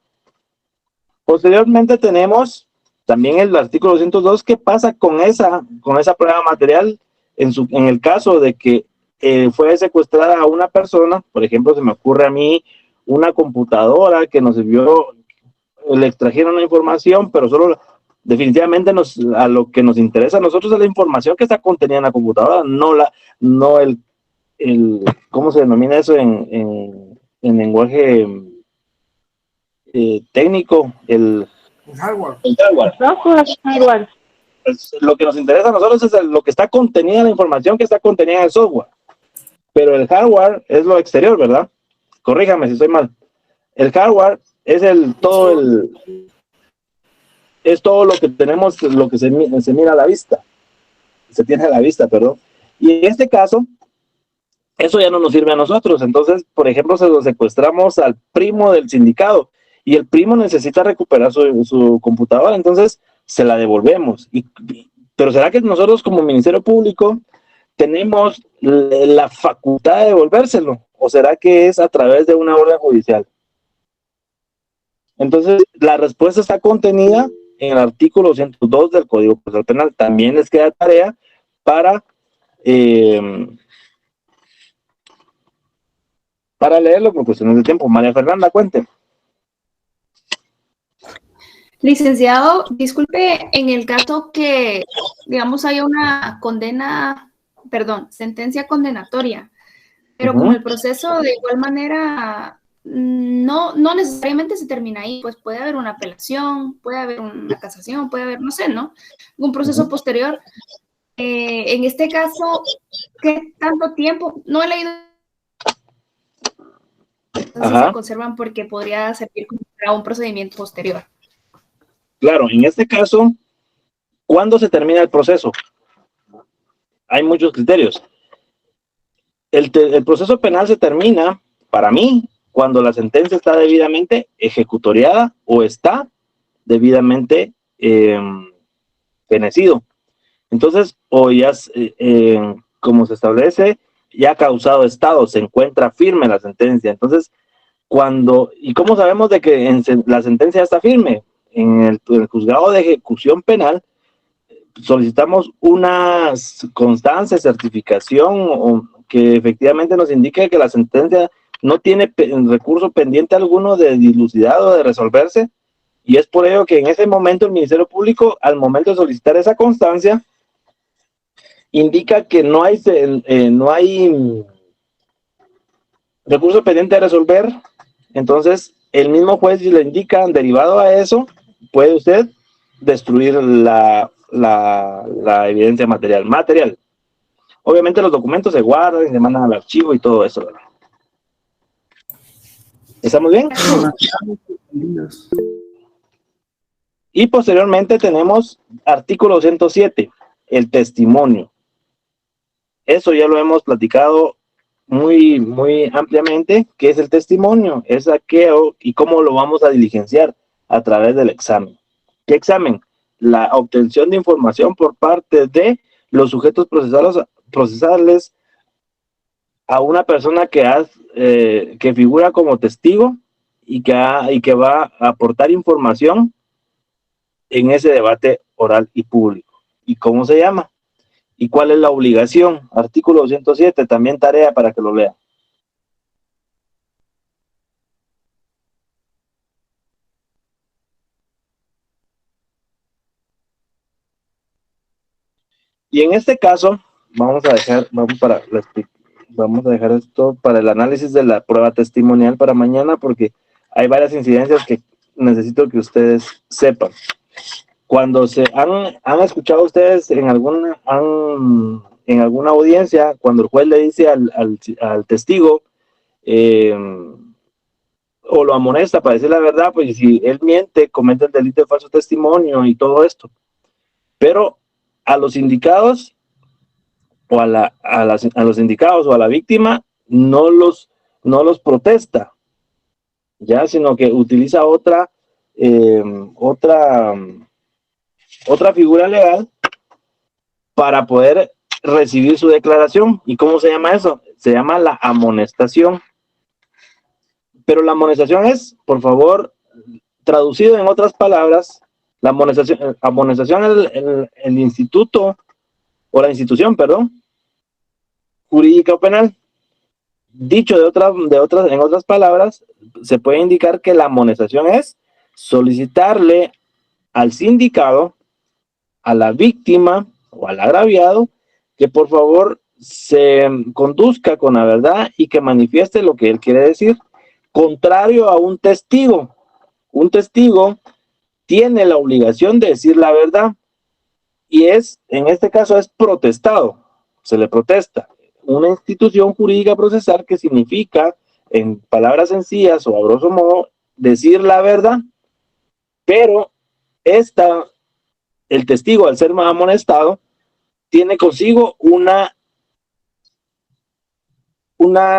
Posteriormente tenemos también el artículo 202, qué pasa con esa prueba material en el caso de que fue secuestrada a una persona. Por ejemplo, se me ocurre a mí una computadora que nos sirvió, le extrajeron la información, pero solo definitivamente a lo que nos interesa a nosotros es la información que está contenida en la computadora, no el ¿cómo se denomina eso en lenguaje técnico? El hardware. El hardware. Lo que nos interesa a nosotros es lo que está contenida en la información que está contenida en el software. Pero el hardware es lo exterior, ¿verdad? Corríjame si estoy mal. El hardware es todo lo que tenemos, lo que se mira a la vista. Se tiene a la vista, perdón. Y en este caso, eso ya no nos sirve a nosotros. Entonces, por ejemplo, se lo secuestramos al primo del sindicado y el primo necesita recuperar su computadora, entonces se la devolvemos. Pero ¿será que nosotros como Ministerio Público tenemos la facultad de devolvérselo, o será que es a través de una orden judicial. Entonces, la respuesta está contenida en el artículo 102 del Código Procesal Penal. También les queda tarea para leerlo por cuestiones de tiempo. María Fernanda, cuente. Licenciado, disculpe, en el caso que, digamos, haya una sentencia condenatoria, pero como el proceso de igual manera no necesariamente se termina ahí, pues puede haber una apelación, puede haber una casación, puede haber, no sé, ¿no? Un proceso posterior. En este caso, ¿qué tanto tiempo? No he leído. Entonces se conservan porque podría servir para un procedimiento posterior. Claro, en este caso, ¿cuándo se termina el proceso? Hay muchos criterios. El proceso penal se termina, para mí, cuando la sentencia está debidamente ejecutoriada o está debidamente fenecido. Entonces, o ya, como se establece, ya ha causado estado, se encuentra firme la sentencia. Entonces, ¿y cómo sabemos de que la sentencia está firme? En el juzgado de ejecución penal solicitamos una constancia, certificación que efectivamente nos indique que la sentencia no tiene recurso pendiente alguno de dilucidar o de resolverse, y es por ello que en ese momento el Ministerio Público, al momento de solicitar esa constancia, indica que no hay recurso pendiente de resolver. Entonces el mismo juez le indica, derivado a eso, puede usted destruir la evidencia material. Obviamente los documentos se guardan y se mandan al archivo y todo eso, ¿verdad? ¿Estamos bien? Y posteriormente tenemos artículo 107, el testimonio. Eso ya lo hemos platicado muy, muy ampliamente. ¿Qué es el testimonio? Es aquello y cómo lo vamos a diligenciar a través del examen. ¿Qué examen? La obtención de información por parte de los sujetos procesales a una persona que figura como testigo y que va a aportar información en ese debate oral y público. ¿Y cómo se llama? ¿Y cuál es la obligación? Artículo 107, también tarea para que lo lea. Y en este caso, vamos a dejar esto para el análisis de la prueba testimonial para mañana, porque hay varias incidencias que necesito que ustedes sepan. Cuando han escuchado ustedes en alguna audiencia, cuando el juez le dice al testigo o lo amonesta para decir la verdad, pues si él miente, comete el delito de falso testimonio y todo esto. Pero a los indicados o a los indicados o a la víctima no los protesta, ya, sino que utiliza otra figura legal para poder recibir su declaración. ¿Y cómo se llama eso? Se llama la amonestación. Pero la amonestación es, por favor, traducido en otras palabras, la amonestación es el instituto o la institución, jurídica o penal. Dicho en otras palabras, se puede indicar que la amonestación es solicitarle al sindicado, a la víctima o al agraviado, que por favor se conduzca con la verdad y que manifieste lo que él quiere decir, contrario a un testigo. Un testigo tiene la obligación de decir la verdad y en este caso es protestado, se le protesta. Una institución jurídica procesal que significa, en palabras sencillas o a grosso modo, decir la verdad, pero el testigo, al ser más amonestado, tiene consigo una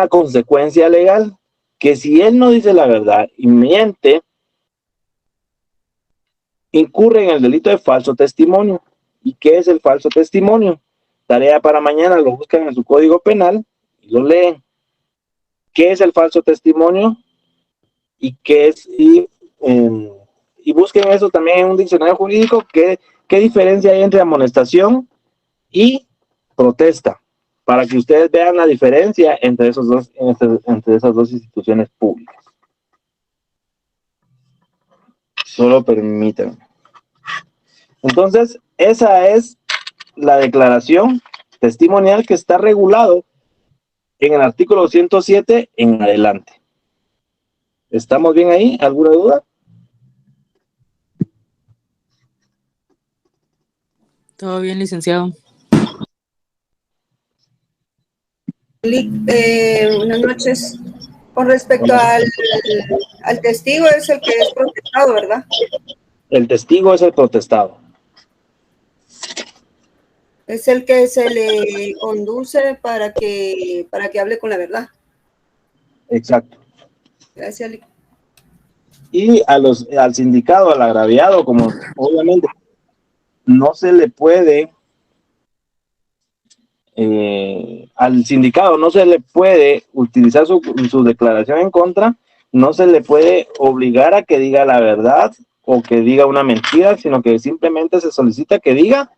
consecuencia legal, que si él no dice la verdad y miente, incurre en el delito de falso testimonio. ¿Y qué es el falso testimonio? Tarea para mañana, lo buscan en su código penal y lo leen. ¿Qué es el falso testimonio? ¿Y qué es? Y busquen eso también en un diccionario jurídico. ¿Qué diferencia hay entre amonestación y protesta? Para que ustedes vean la diferencia entre esas dos instituciones públicas. Solo permítanme. Entonces, esa es la declaración testimonial que está regulado en el artículo 107 en adelante. ¿Estamos bien ahí? ¿Alguna duda? Todo bien, licenciado. Buenas noches. Con respecto al testigo, es el que es protestado, ¿verdad? El testigo es el protestado. Es el que se le conduce para que hable con la verdad. Exacto. Gracias. Y al sindicado, al agraviado, como obviamente no se le puede, al sindicado no se le puede utilizar su declaración en contra, no se le puede obligar a que diga la verdad o que diga una mentira, sino que simplemente se solicita que diga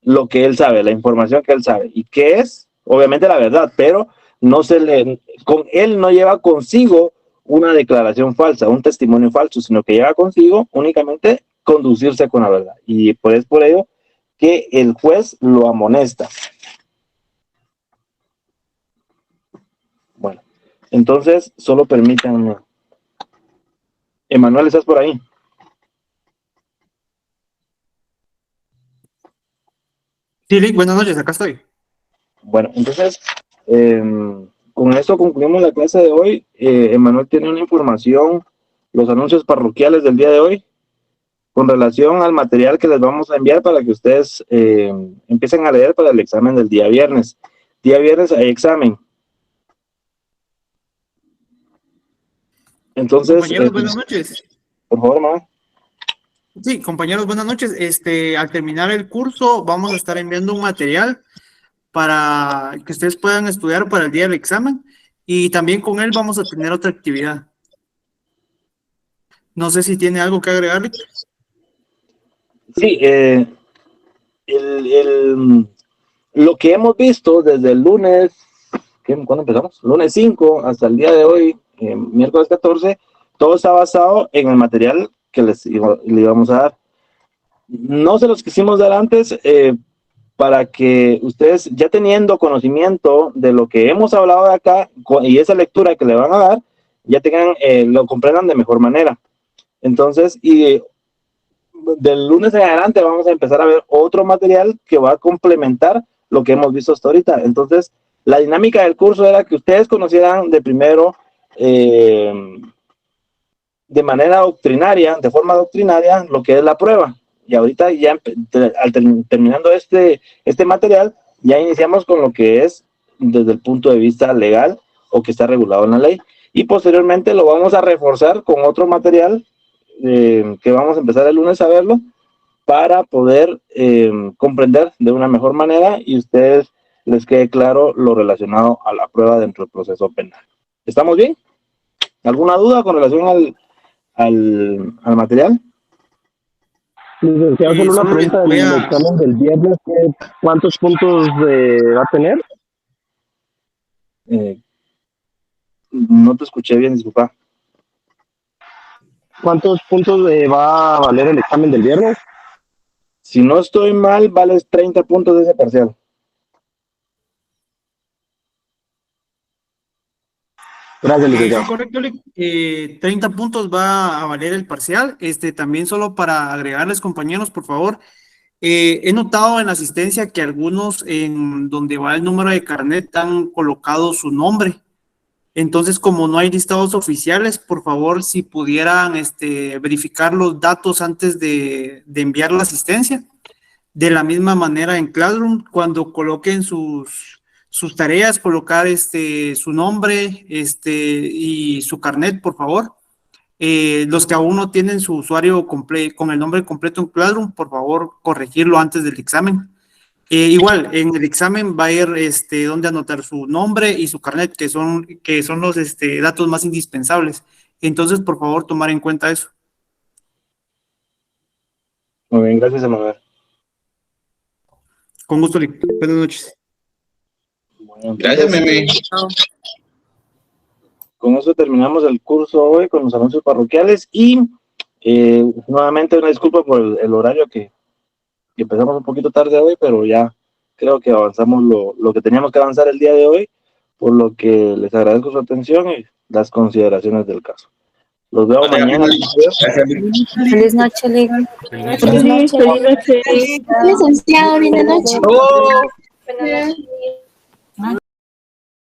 lo que él sabe, la información que él sabe, y que es, obviamente, la verdad, pero él no lleva consigo una declaración falsa, un testimonio falso, sino que lleva consigo únicamente conducirse con la verdad. Y es por ello que el juez lo amonesta. Bueno, entonces, solo permítanme. Emanuel, ¿estás por ahí? Sí, Lick, buenas noches, acá estoy. Bueno, entonces, con esto concluimos la clase de hoy. Emanuel tiene una información, los anuncios parroquiales del día de hoy, con relación al material que les vamos a enviar para que ustedes empiecen a leer para el examen del día viernes. Día viernes hay examen. Entonces, compañeros, buenas noches. Por favor, mamá. Sí, compañeros, buenas noches. Al terminar el curso vamos a estar enviando un material para que ustedes puedan estudiar para el día del examen, y también con él vamos a tener otra actividad. No sé si tiene algo que agregarle. Sí, lo que hemos visto desde el lunes, ¿cuándo empezamos? Lunes 5 hasta el día de hoy, miércoles 14, todo está basado en el material que le íbamos a dar. No se los quisimos dar antes para que ustedes, ya teniendo conocimiento de lo que hemos hablado de acá y esa lectura que le van a dar, ya lo comprendan de mejor manera. Entonces, y del lunes en adelante vamos a empezar a ver otro material que va a complementar lo que hemos visto hasta ahorita. Entonces, la dinámica del curso era que ustedes conocieran de primero, de manera doctrinaria, de forma doctrinaria, lo que es la prueba. Y ahorita ya, terminando este material, ya iniciamos con lo que es desde el punto de vista legal o que está regulado en la ley. Y posteriormente lo vamos a reforzar con otro material que vamos a empezar el lunes a verlo para poder comprender de una mejor manera y ustedes les quede claro lo relacionado a la prueba dentro del proceso penal. ¿Estamos bien? ¿Alguna duda con relación al material? Licenciado, solo una pregunta del examen del viernes. ¿Cuántos puntos va a tener? No te escuché bien, disculpa. ¿Cuántos puntos va a valer el examen del viernes? Si no estoy mal, vales 30 puntos de ese parcial. Gracias, licenciado. Sí, correcto, 30 puntos va a valer el parcial. También solo para agregarles, compañeros, por favor, he notado en la asistencia que algunos en donde va el número de carnet han colocado su nombre. Entonces, como no hay listados oficiales, por favor, si pudieran verificar los datos antes de enviar la asistencia. De la misma manera en Classroom, cuando coloquen sus tareas, colocar su nombre y su carnet, por favor. Los que aún no tienen su usuario con el nombre completo en Classroom, por favor, corregirlo antes del examen, Igual, en el examen va a ir donde anotar su nombre y su carnet, que son los datos más indispensables. Entonces, por favor, tomar en cuenta eso. Muy bien, gracias, Emanuel. Con gusto, Lick. Buenas noches. Bueno, Gracias, Meme. Con eso terminamos el curso hoy con los anuncios parroquiales y nuevamente una disculpa por el horario que empezamos un poquito tarde hoy, pero ya creo que avanzamos lo que teníamos que avanzar el día de hoy, por lo que les agradezco su atención y las consideraciones del caso. Los veo mañana. Feliz noche, Lick. Feliz noche. Licenciado, linda noche. ¡Oh! Buenas noches.